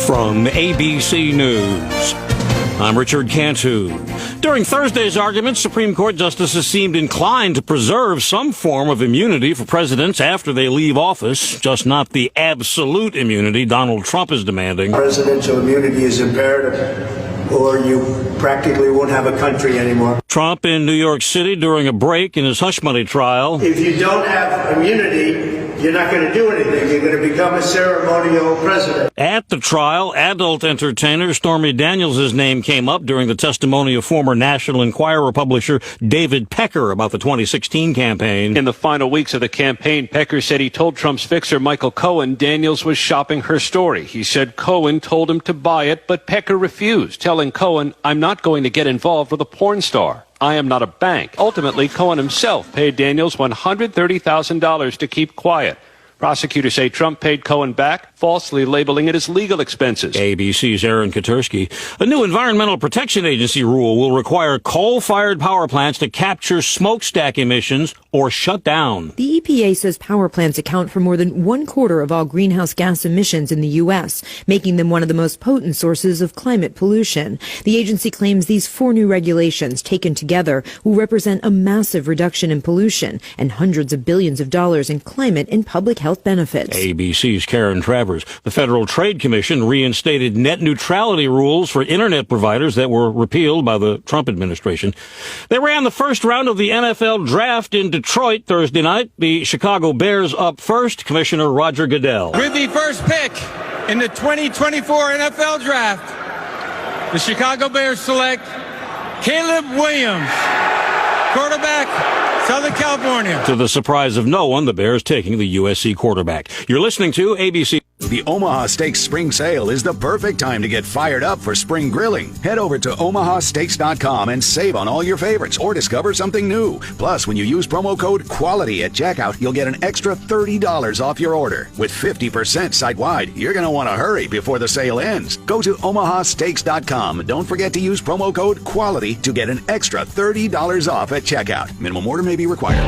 from ABC News. I'm Richard Cantu. During Thursday's arguments, Supreme Court justices seemed inclined to preserve some form of immunity for presidents after they leave office, just not the absolute immunity Donald Trump is demanding. Presidential immunity is imperative, or you practically won't have a country anymore. Trump in New York City during a break in his hush money trial. If you don't have immunity, you're not going to do anything. You're going to become a ceremonial president. At the trial, adult entertainer Stormy Daniels' name came up during the testimony of former National Enquirer publisher David Pecker about the 2016 campaign. In the final weeks of the campaign, Pecker said he told Trump's fixer Michael Cohen Daniels was shopping her story. He said Cohen told him to buy it, but Pecker refused, telling Cohen, "I'm not going to get involved with a porn star. I am not a bank." Ultimately, Cohen himself paid Daniels $130,000 to keep quiet. Prosecutors say Trump paid Cohen back, falsely labeling it as legal expenses. ABC's Aaron Katursky. A new Environmental Protection Agency rule will require coal-fired power plants to capture smokestack emissions or shut down. The EPA says power plants account for more than 1/4 of all greenhouse gas emissions in the U.S., making them one of the most potent sources of climate pollution. The agency claims these 4 new regulations, taken together, will represent a massive reduction in pollution and hundreds of billions of dollars in climate and public health benefits. ABC's Karen Travers. The Federal Trade Commission reinstated net neutrality rules for internet providers that were repealed by the Trump administration. They ran the first round of the NFL draft in Detroit Thursday night. The Chicago Bears up first. Commissioner Roger Goodell. With the first pick in the 2024 NFL draft, the Chicago Bears select Caleb Williams, quarterback, Southern California. To the surprise of no one, the Bears taking the USC quarterback. You're listening to ABC. The Omaha Steaks Spring Sale is the perfect time to get fired up for spring grilling. Head over to omahasteaks.com and save on all your favorites or discover something new. Plus, when you use promo code QUALITY at checkout, you'll get an extra $30 off your order. With 50% site-wide, you're going to want to hurry before the sale ends. Go to omahasteaks.com. Don't forget to use promo code QUALITY to get an extra $30 off at checkout. Minimum order may be required.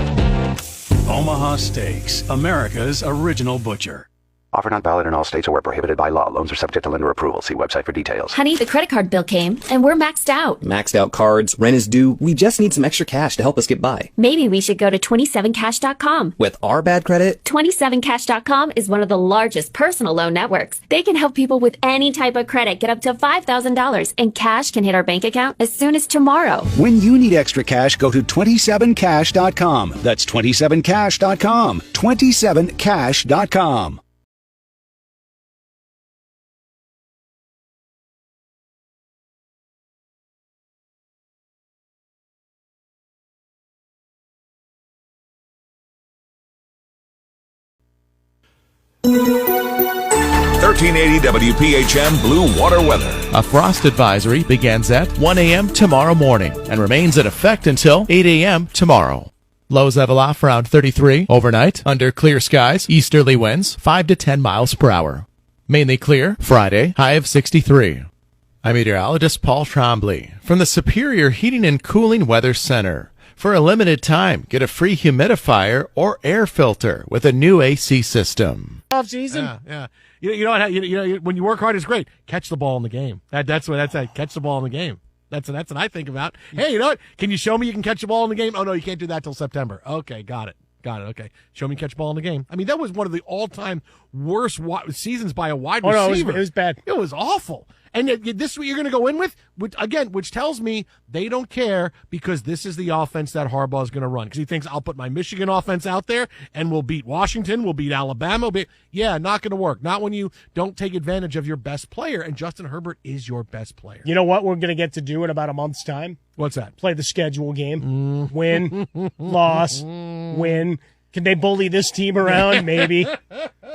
Omaha Steaks, America's original butcher. Offer not valid in all states or where prohibited by law. Loans are subject to lender approval. See website for details. Honey, the credit card bill came, and we're maxed out. Maxed out cards, rent is due. We just need some extra cash to help us get by. Maybe we should go to 27cash.com. With our bad credit? 27cash.com is one of the largest personal loan networks. They can help people with any type of credit get up to $5,000, and cash can hit our bank account as soon as tomorrow. When you need extra cash, go to 27cash.com. That's 27cash.com. 27cash.com. $1380 WPHM Blue Water Weather. A frost advisory begins at 1 a.m. tomorrow morning and remains in effect until 8 a.m. tomorrow. Lows level off around 33 overnight under clear skies, easterly winds 5 to 10 miles per hour. Mainly clear Friday, high of 63. I'm meteorologist Paul Trombley from the Superior Heating and Cooling Weather Center. For a limited time, get a free humidifier or air filter with a new AC system. Off season, yeah. You know what? When you work hard, it's great. Catch the ball in the game. That's catch the ball in the game. That's what I think about. Hey, you know what? Can you show me you can catch the ball in the game? Oh no, you can't do that till September. Okay, got it. Okay, show me catch the ball in the game. I mean, that was one of the all-time worst seasons by a wide receiver. It was bad. It was awful. And this is what you're going to go in with, which tells me they don't care because this is the offense that Harbaugh is going to run. Because he thinks, I'll put my Michigan offense out there and we'll beat Washington, we'll beat Alabama. Yeah, not going to work. Not when you don't take advantage of your best player. And Justin Herbert is your best player. You know what we're going to get to do in about a month's time? What's that? Play the schedule game. Win, loss, win. Can they bully this team around? Maybe.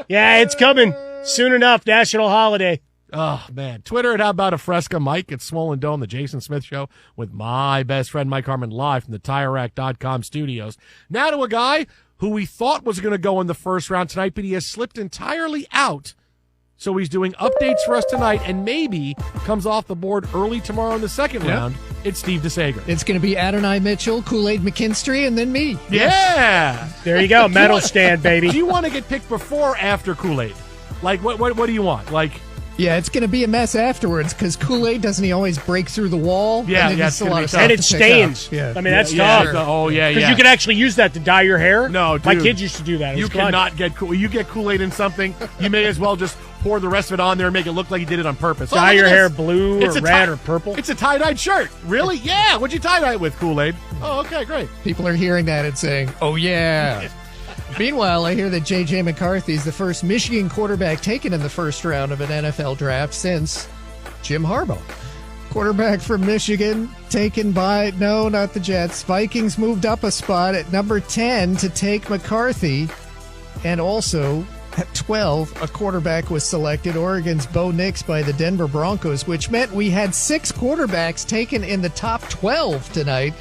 Yeah, it's coming. Soon enough, national holiday. Oh, man. Twitter at How About a Fresca Mike at Swollen Dome, the Jason Smith Show with my best friend Mike Harmon live from the TireRack.com studios. Now to a guy who we thought was going to go in the first round tonight, but he has slipped entirely out. So he's doing updates for us tonight and maybe comes off the board early tomorrow in the second round. It's Steve DeSager. It's going to be Adonai Mitchell, Kool-Aid McKinstry, and then me. Yeah. There you go. Medal stand, baby. Do you want to get picked before or after Kool-Aid? Like, what do you want? Like... Yeah, it's going to be a mess afterwards because Kool-Aid, doesn't he always break through the wall? Yeah, and it's going to be tough. And it stains. Yeah. I mean, that's yeah, tough. Oh, yeah, Because yeah. you can actually use that to dye your hair. No, dude. My kids used to do that. It You was fun. cannot get you get Kool-Aid in something, you may as well just pour the rest of it on there and make it look like you did it on purpose. Dye look your at hair this. blue It's or a red or purple. It's a tie-dyed shirt. Really? Yeah. What'd you tie-dye it with, Kool-Aid? Oh, okay, great. People are hearing that and saying, oh, yeah. Meanwhile, I hear that J.J. McCarthy is the first Michigan quarterback taken in the first round of an NFL draft since Jim Harbaugh. Quarterback from Michigan, taken by, no, not the Jets. Vikings moved up a spot at number 10 to take McCarthy. And also, at 12, a quarterback was selected, Oregon's Bo Nix by the Denver Broncos, which meant we had 6 quarterbacks taken in the top 12 tonight.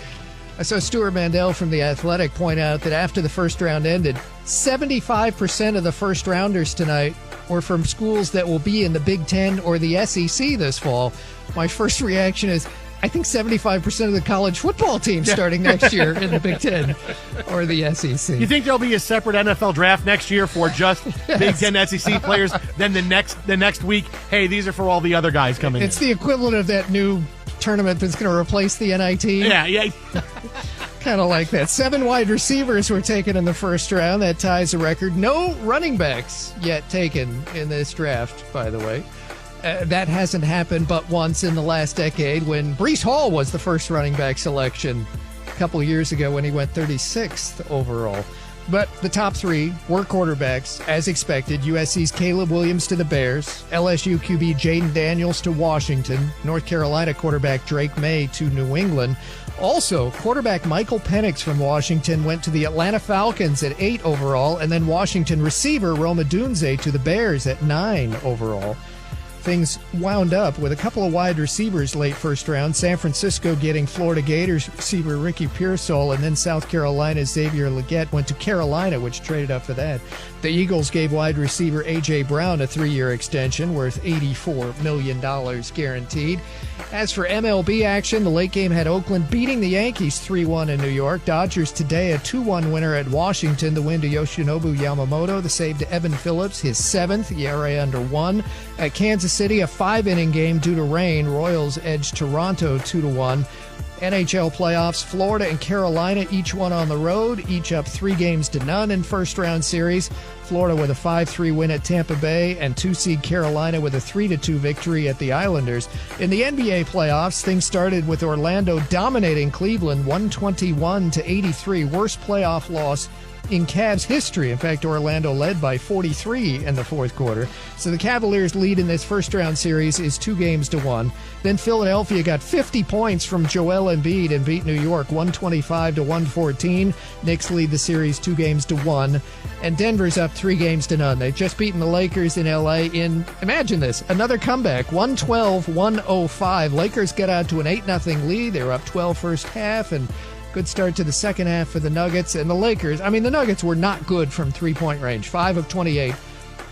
I saw Stuart Mandel from The Athletic point out that after the first round ended, 75% of the first rounders tonight were from schools that will be in the Big Ten or the SEC this fall. My first reaction is, I think 75% of the college football teams starting next year in the Big Ten or the SEC. You think there'll be a separate NFL draft next year for just Big Ten SEC players? Then the next week, hey, these are for all the other guys coming It's in. the equivalent of that new tournament that's going to replace the NIT. Yeah. Kind of like that. 7 wide receivers were taken in the first round. That ties a record. No running backs yet taken in this draft, by the way. That hasn't happened but once in the last decade when Breece Hall was the first running back selection a couple of years ago when he went 36th overall. But the top 3 were quarterbacks, as expected. USC's Caleb Williams to the Bears, LSU QB Jaden Daniels to Washington, North Carolina quarterback Drake May to New England. Also, quarterback Michael Penix from Washington went to the Atlanta Falcons at 8 overall, and then Washington receiver Roma Dunze to the Bears at 9 overall. Things wound up with a couple of wide receivers late first round. San Francisco getting Florida Gators receiver Ricky Pearsall, and then South Carolina's Xavier Legette went to Carolina, which traded up for that. The Eagles gave wide receiver A.J. Brown a 3-year extension worth $84 million guaranteed. As for MLB action, the late game had Oakland beating the Yankees 3-1 in New York. Dodgers today a 2-1 winner at Washington. The win to Yoshinobu Yamamoto. The save to Evan Phillips, his 7th, ERA under 1. At Kansas City, a 5-inning game due to rain. Royals edged Toronto 2-1. NHL playoffs, Florida and Carolina, each one on the road, each up 3-0 in first-round series. Florida with a 5-3 win at Tampa Bay, and 2-seed Carolina with a 3-2 victory at the Islanders. In the NBA playoffs, things started with Orlando dominating Cleveland 121-83, worst playoff loss in Cavs history. In fact, Orlando led by 43 in the fourth quarter. So the Cavaliers' lead in this first-round series is 2-1. Then Philadelphia got 50 points from Joel Embiid and beat New York 125-114. Knicks lead the series 2-1. And Denver's up 3-0. They've just beaten the Lakers in L.A. in, imagine this, another comeback, 112-105. Lakers get out to an 8-0 lead. They were up 12 first half, and good start to the second half for the Nuggets. And the Lakers, the Nuggets were not good from three-point range, 5 of 28.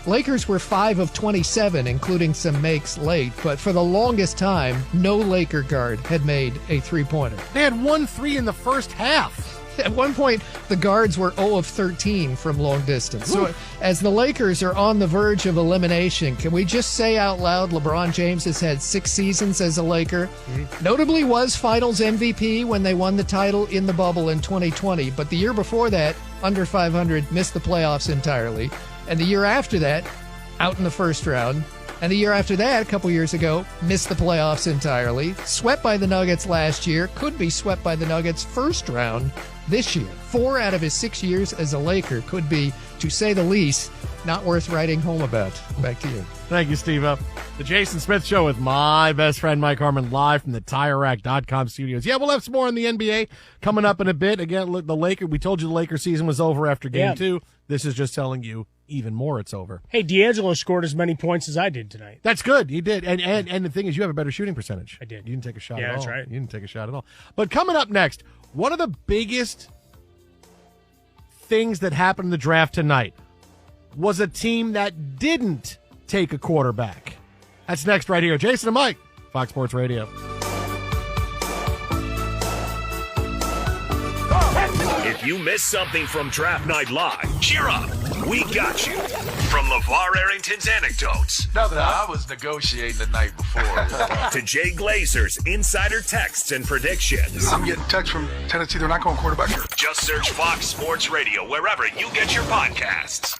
Lakers were 5 of 27, including some makes late. But for the longest time, no Laker guard had made a three-pointer. They had 1-3 in the first half. At one point, the guards were 0 of 13 from long distance. So as the Lakers are on the verge of elimination, can we just say out loud LeBron James has had 6 seasons as a Laker? Mm-hmm. Notably was Finals MVP when they won the title in the bubble in 2020. But the year before that, under 500, missed the playoffs entirely. And the year after that, out in the first round. And the year after that, a couple years ago, missed the playoffs entirely. Swept by the Nuggets last year. Could be swept by the Nuggets first round this year. 4 out of his 6 years as a Laker could be, to say the least, not worth writing home about. Back to you. Thank you, Steve. The Jason Smith Show with my best friend Mike Harmon, live from the TireRack.com studios. Yeah, we'll have some more on the NBA coming up in a bit. Again, the Lakers, we told you the Lakers season was over after Game 2. This is just telling you even more it's over. Hey, D'Angelo scored as many points as I did tonight. That's good. You did. And the thing is, you have a better shooting percentage. I did. You didn't take a shot at all. Yeah, that's right. You didn't take a shot at all. But coming up next, one of the biggest things that happened in the draft tonight was a team that didn't take a quarterback. That's next right here. Jason and Mike, Fox Sports Radio. If you missed something from Draft Night Live, cheer up. We got you. From LeVar Arrington's anecdotes. Nothing. I was negotiating the night before. To Jay Glazer's insider texts and predictions. I'm getting texts from Tennessee. They're not going quarterback here. Just search Fox Sports Radio wherever you get your podcasts.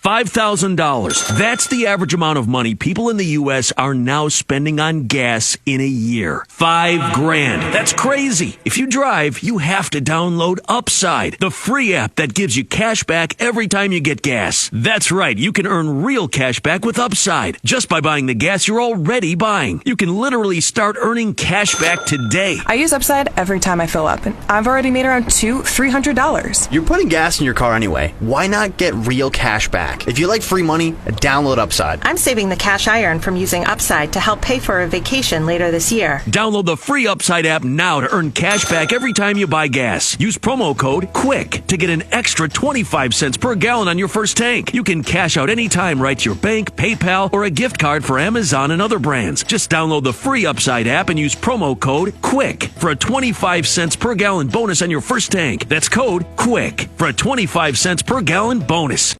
$5,000. That's the average amount of money people in the U.S. are now spending on gas in a year. $5,000. That's crazy. If you drive, you have to download Upside, the free app that gives you cash back every time you get gas. That's right. You can earn real cash back with Upside just by buying the gas you're already buying. You can literally start earning cash back today. I use Upside every time I fill up, and I've already made around $300. You're putting gas in your car anyway. Why not get real cash back? If you like free money, download Upside. I'm saving the cash I earn from using Upside to help pay for a vacation later this year. Download the free Upside app now to earn cash back every time you buy gas. Use promo code QUICK to get an extra 25 cents per gallon on your first tank. You can cash out anytime right to your bank, PayPal, or a gift card for Amazon and other brands. Just download the free Upside app and use promo code QUICK for a 25 cents per gallon bonus on your first tank. That's code QUICK for a 25 cents per gallon bonus.